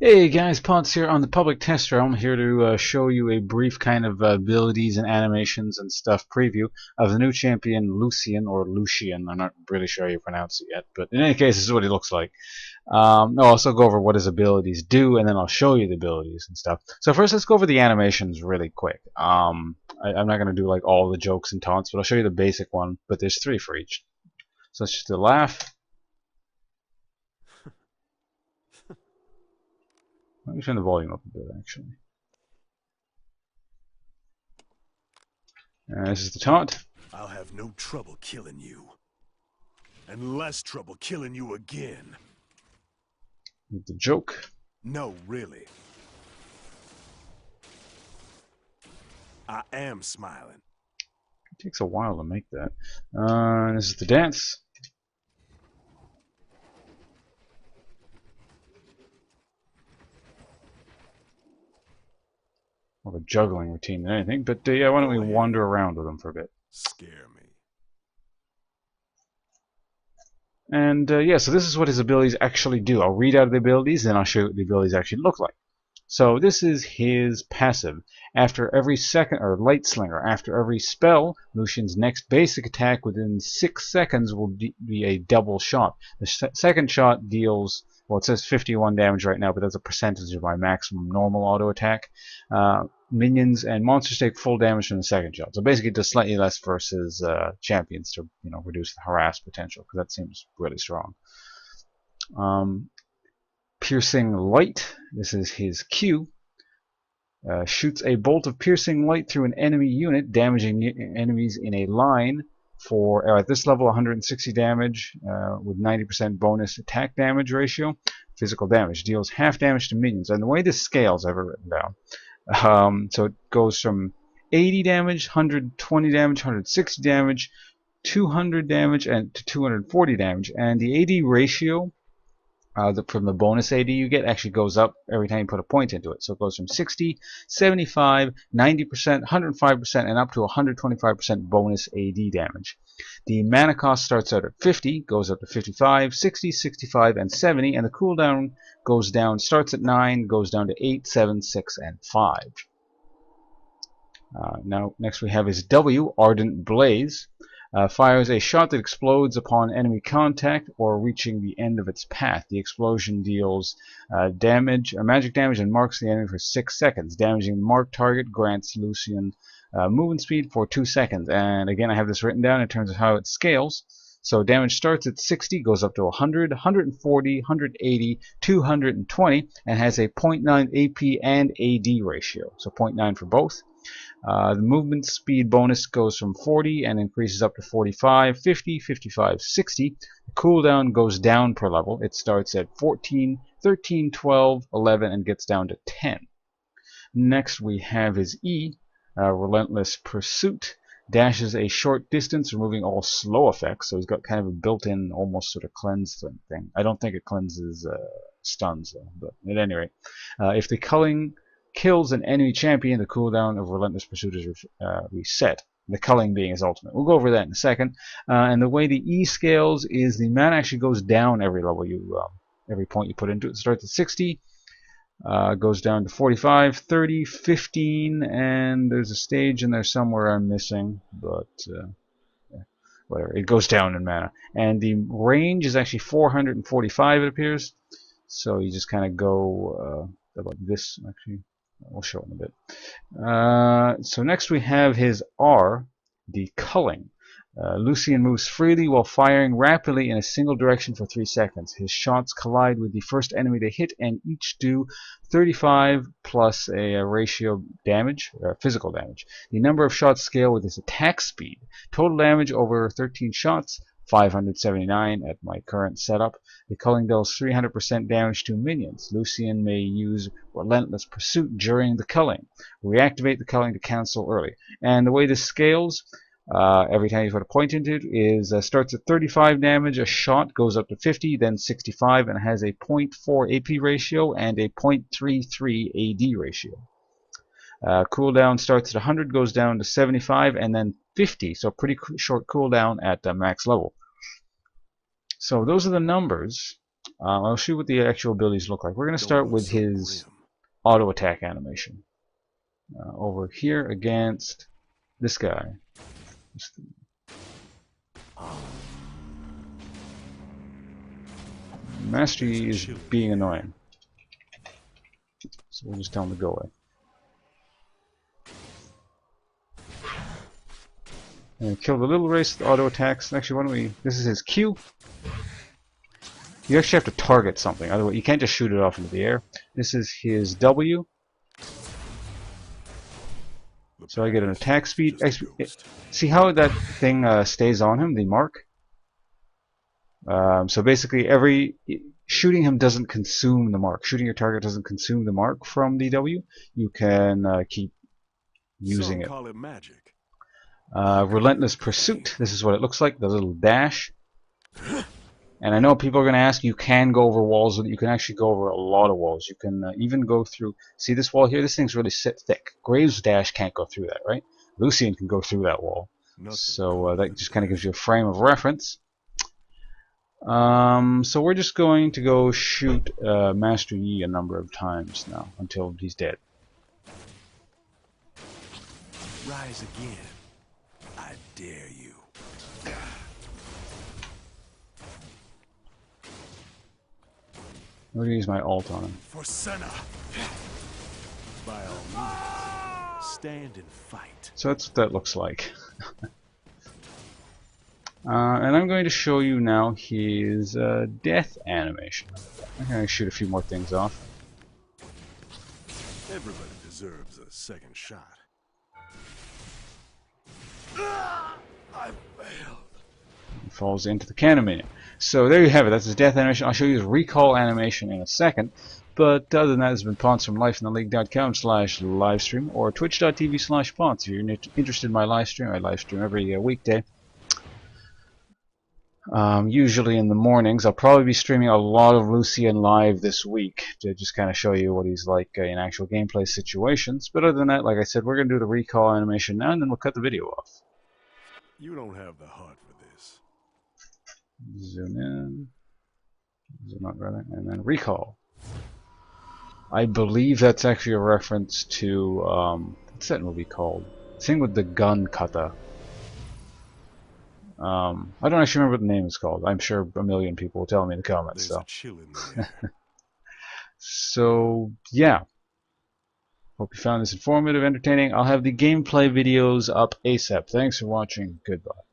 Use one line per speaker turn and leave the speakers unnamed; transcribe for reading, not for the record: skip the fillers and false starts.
Hey guys, Ponce here on the Public Tester. I'm here to show you a brief kind of abilities and animations and stuff preview of the new champion Lucian, or Lucian. I'm not really sure how you pronounce it yet, but in any case, this is what he looks like. I'll also go over what his abilities do, and then I'll show you the abilities and stuff. So first, let's go over the animations really quick. I'm not going to do like all the jokes and taunts, but I'll show you the basic one, but there's 3 for each. So let's just do the laugh. Let me turn the volume up a bit, actually. This is the taunt.
I'll have no trouble killing you. And less trouble killing you again.
The joke.
No, really. I am smiling.
It takes a while to make that. This is the dance. More of a juggling routine than anything, but yeah, why don't we wander around with them for a bit?
Scare me.
And yeah, so this is what his abilities actually do. I'll read out the abilities, then I'll show you what the abilities actually look like. So this is his passive. After every second, or Light Slinger, after every spell, Lucian's next basic attack within 6 seconds will be a double shot. The second shot deals, well, it says 51 damage right now, but that's a percentage of my maximum normal auto attack. Minions and monsters take full damage from the second shot. So basically, it does slightly less versus champions to reduce the harass potential, because that seems really strong. Piercing Light, this is his Q. Shoots a bolt of piercing light through an enemy unit, damaging enemies in a line for, at this level, 160 damage with 90% bonus attack damage ratio. Physical damage. Deals half damage to minions. And the way this scales, I've written down. So it goes from 80 damage, 120 damage, 160 damage, 200 damage, and to 240 damage. And the AD ratio from the bonus AD you get actually goes up every time you put a point into it. So it goes from 60, 75, 90%, 105%, and up to 125% bonus AD damage. The mana cost starts out at 50, goes up to 55, 60, 65, and 70, and the cooldown goes down, starts at 9, goes down to 8, 7, 6, and 5. Now, next we have his W, Ardent Blaze. Fires a shot that explodes upon enemy contact or reaching the end of its path. The explosion deals magic damage and marks the enemy for 6 seconds. Damaging the marked target grants Lucian movement speed for 2 seconds. And again, I have this written down in terms of how it scales. So damage starts at 60, goes up to 100, 140, 180, 220, and has a 0.9 AP and AD ratio. So 0.9 for both. The movement speed bonus goes from 40 and increases up to 45, 50, 55, 60. The cooldown goes down per level. It starts at 14, 13, 12, 11, and gets down to 10. Next we have his E, Relentless Pursuit. Dashes a short distance, removing all slow effects. So he's got kind of a built-in, almost sort of cleanse thing. I don't think it cleanses stuns, though. But at any rate, if the culling kills an enemy champion, the cooldown of Relentless Pursuit is reset. The culling being his ultimate. We'll go over that in a second. And the way the E scales is the mana actually goes down every level every point you put into it. It starts at 60, goes down to 45, 30, 15, and there's a stage in there somewhere I'm missing, but whatever. It goes down in mana. And the range is actually 445, it appears. So you just kind of go about this, actually. We'll show in a bit. So next we have his R, the culling. Lucian moves freely while firing rapidly in a single direction for 3 seconds. His shots collide with the first enemy they hit and each do 35 plus a ratio damage, physical damage. The number of shots scale with his attack speed. Total damage over 13 shots, 579 at my current setup. The culling deals 300% damage to minions. Lucian may use Relentless Pursuit during the culling. Reactivate the culling to cancel early. And the way this scales, every time you put a point into it, is starts at 35 damage, a shot goes up to 50, then 65, and has a 0.4 AP ratio and a 0.33 AD ratio. Cooldown starts at 100, goes down to 75, and then 50, so pretty short cooldown at max level. So those are the numbers. I'll show you what the actual abilities look like. We're going to
Don't
start
look
with
so
his
grim.
auto attack animation. Over here against this guy. Master
There's a
Yi is
chill in
being
the air.
annoying, so we'll just tell him to go away. And kill the little race with auto attacks. Actually, why don't we? This is his Q. You actually have to target something. Otherwise, you can't just shoot it off into the air. This is his W.
The
So I get an
past
attack
is
speed.
just a ghost.
See how that thing stays on him, the mark? So basically, shooting him doesn't consume the mark. Shooting your target doesn't consume the mark from the W. You can keep using
Some
it.
call it magic.
Relentless Pursuit. This is what it looks like, the little dash. And I know people are going to ask, you can go over walls with it. You can actually go over a lot of walls. You can even go through, see this wall here? This thing's really thick. Graves' Dash can't go through that, right? Lucian can go through that wall.
Nothing
So
cooler
that
than
just kind of gives
death.
you a frame of reference. So we're just going to go shoot Master Yi a number of times now, until he's dead.
Rise again. I dare you.
I'm going to use my ult on him.
For Senna. By all means, stand and fight.
So that's what that looks like. And I'm going to show you now his death animation. I'm going to shoot a few more things off.
Everybody deserves a second shot. I failed.
He falls into the cannon minion. So there you have it. That's his death animation. I'll show you his recall animation in a second. But other than that, this has been Ponce from lifeintheleague.com/livestream or twitch.tv/Ponce. If you're interested in my live stream, I live stream every weekday. Usually in the mornings. I'll probably be streaming a lot of Lucian live this week to just kind of show you what he's like in actual gameplay situations. But other than that, like I said, we're going to do the recall animation now, and then we'll cut the video off.
You don't have the heart for this.
Zoom in. Zoom out rather. And then recall. I believe that's actually a reference to, what's that movie called? The thing with the gun kata. I don't actually remember what the name is called. I'm sure a million people will tell me in the comments.
There's
So,
a chill in the air.
so yeah. Hope you found this informative, entertaining. I'll have the gameplay videos up ASAP. Thanks for watching. Goodbye.